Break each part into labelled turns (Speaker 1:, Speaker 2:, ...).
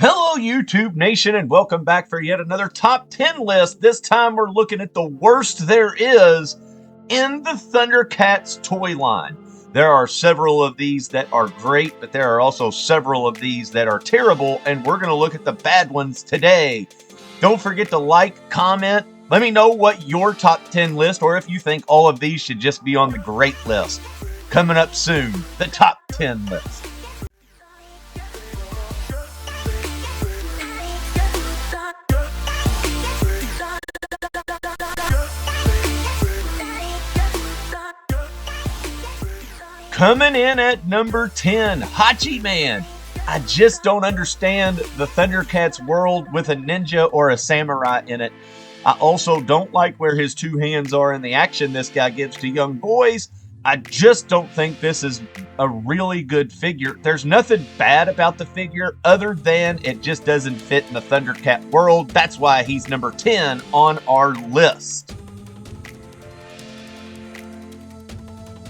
Speaker 1: Hello, YouTube Nation, and welcome back for yet another top 10 list. This time we're looking at the worst there is in the Thundercats toy line. There are several of these that are great, but there are also several of these that are terrible, and we're going to look at the bad ones today. Don't forget to like, comment, let me know what your top 10 list, or if you think all of these should just be on the great list. Coming up soon, the top 10 list. Coming in at number 10, Haiman. I just don't understand the Thundercats world with a ninja or a samurai in it. I also don't like where his two hands are in the action this guy gives to young boys. I just don't think this is a really good figure. There's nothing bad about the figure other than it just doesn't fit in the Thundercat world. That's why he's number 10 on our list.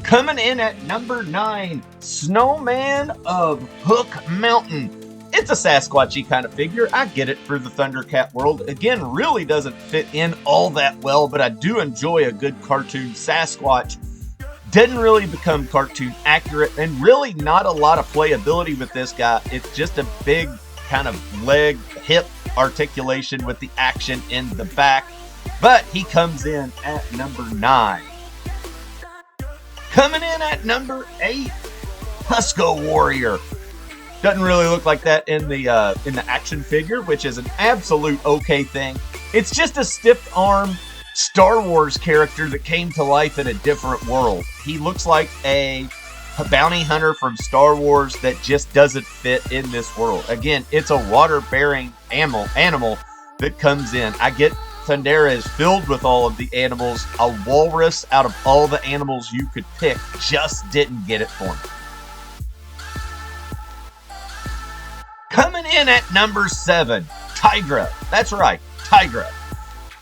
Speaker 1: Coming in at number 9, Snowman of Hook Mountain. It's a Sasquatchy kind of figure. I get it for the Thundercat world. Again, really doesn't fit in all that well, but I do enjoy a good cartoon Sasquatch. Didn't really become cartoon accurate, and really not a lot of playability with this guy. It's just a big kind of leg, hip articulation with the action in the back. But he comes in at number 9. Coming in at number 8, Husco Warrior. Doesn't really look like that in the action figure, which is an absolute okay thing. It's just a stiff-arm Star Wars character that came to life in a different world. He looks like a bounty hunter from Star Wars that just doesn't fit in this world. Again, it's a water-bearing animal that comes in. I get Thundera is filled with all of the animals. A walrus out of all the animals you could pick just didn't get it for me. Coming in at number 7, Tigra. That's right, Tigra.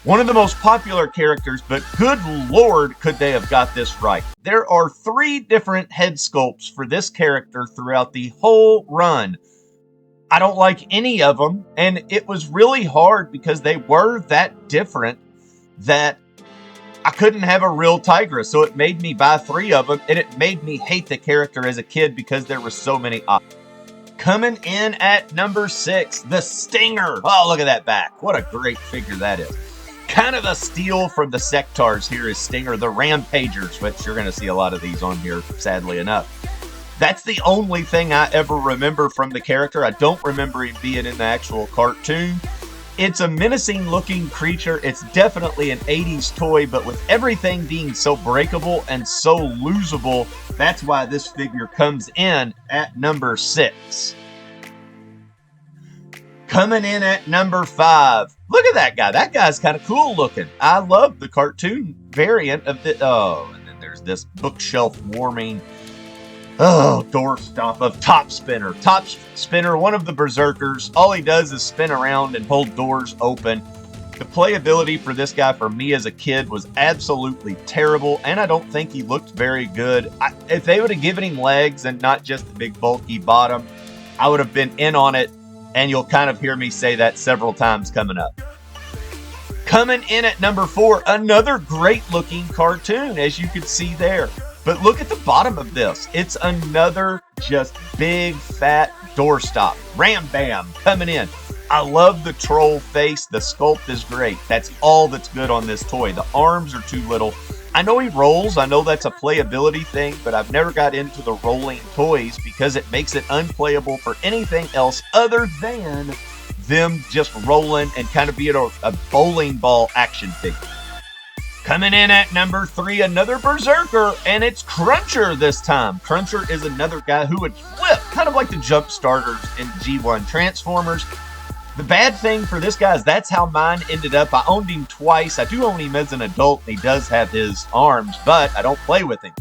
Speaker 1: One of the most popular characters, but good lord, could they have got this right. There are 3 different head sculpts for this character throughout the whole run. I don't like any of them, and it was really hard because they were that different that I couldn't have a real Tigra, so it made me buy 3 of them, and it made me hate the character as a kid because there were so many options. Coming in at number 6, the Stinger. Oh, look at that back. What a great figure that is. Kind of a steal from the Sectars here is Stinger, the Rampagers, which you're going to see a lot of these on here, sadly enough. That's the only thing I ever remember from the character. I don't remember him being in the actual cartoon. It's a menacing looking creature. It's definitely an 80s toy, but with everything being so breakable and so losable, that's why this figure comes in at number 6. Coming in at number 5. Look at that guy. That guy's kind of cool looking. I love the cartoon variant of the... Oh, and then there's this bookshelf warming... Oh, doorstop of Top Spinner. Top Spinner, one of the berserkers. All he does is spin around and hold doors open. The playability for this guy for me as a kid was absolutely terrible, and I don't think he looked very good. If they would have given him legs and not just the big bulky bottom, I would have been in on it, and you'll kind of hear me say that several times coming up. Coming in at number 4, another great looking cartoon, as you can see there. But look at the bottom of this. It's another just big, fat doorstop. Ram Bam coming in. I love the troll face. The sculpt is great. That's all that's good on this toy. The arms are too little. I know he rolls. I know that's a playability thing, but I've never got into the rolling toys because it makes it unplayable for anything else other than them just rolling and kind of being a bowling ball action figure. Coming in at number 3, another berserker, and it's Cruncher this time. Cruncher is another guy who would flip, kind of like the jump starters in G1 Transformers. The bad thing for this guy is that's how mine ended up. I owned him twice. I do own him as an adult, and he does have his arms, but I don't play with him.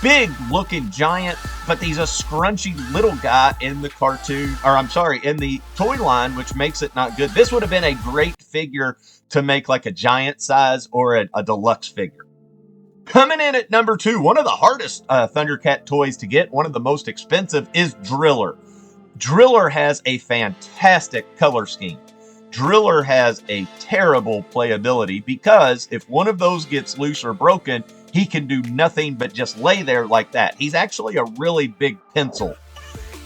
Speaker 1: Big looking giant, but he's a scrunchy little guy in the cartoon, or I'm sorry, in the toy line, which makes it not good. This would have been a great figure to make like a giant size or a deluxe figure. Coming in at number 2, one of the hardest Thundercat toys to get, one of the most expensive, is Driller. Driller has a fantastic color scheme. Driller has a terrible playability because if one of those gets loose or broken, he can do nothing but just lay there like that. He's actually a really big pencil.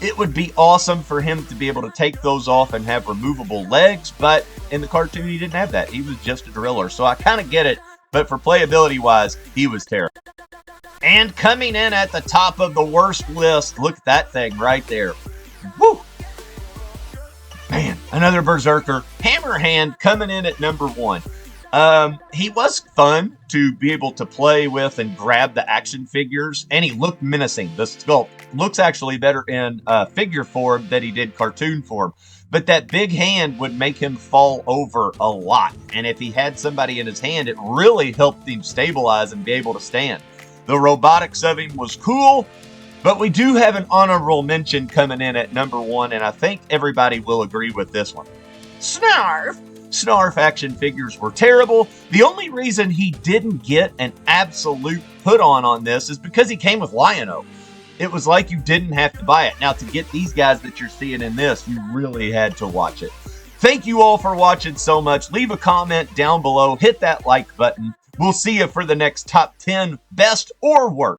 Speaker 1: It would be awesome for him to be able to take those off and have removable legs, but in the cartoon, he didn't have that. He was just a driller, so I kind of get it, but for playability-wise, he was terrible. And coming in at the top of the worst list, look at that thing right there. Woo! Man, another Berserker. Hammerhand coming in at number 1. He was fun to be able to play with and grab the action figures, and he looked menacing. The sculpt looks actually better in figure form than he did cartoon form. But that big hand would make him fall over a lot. And if he had somebody in his hand, it really helped him stabilize and be able to stand. The robotics of him was cool, but we do have an honorable mention coming in at number 1, and I think everybody will agree with this one. Snarf! Snarf action figures were terrible. The only reason he didn't get an absolute put-on this is because he came with Lion-O. It was like you didn't have to buy it. Now, to get these guys that you're seeing in this, you really had to watch it. Thank you all for watching so much. Leave a comment down below. Hit that like button. We'll see you for the next top 10 best or worst.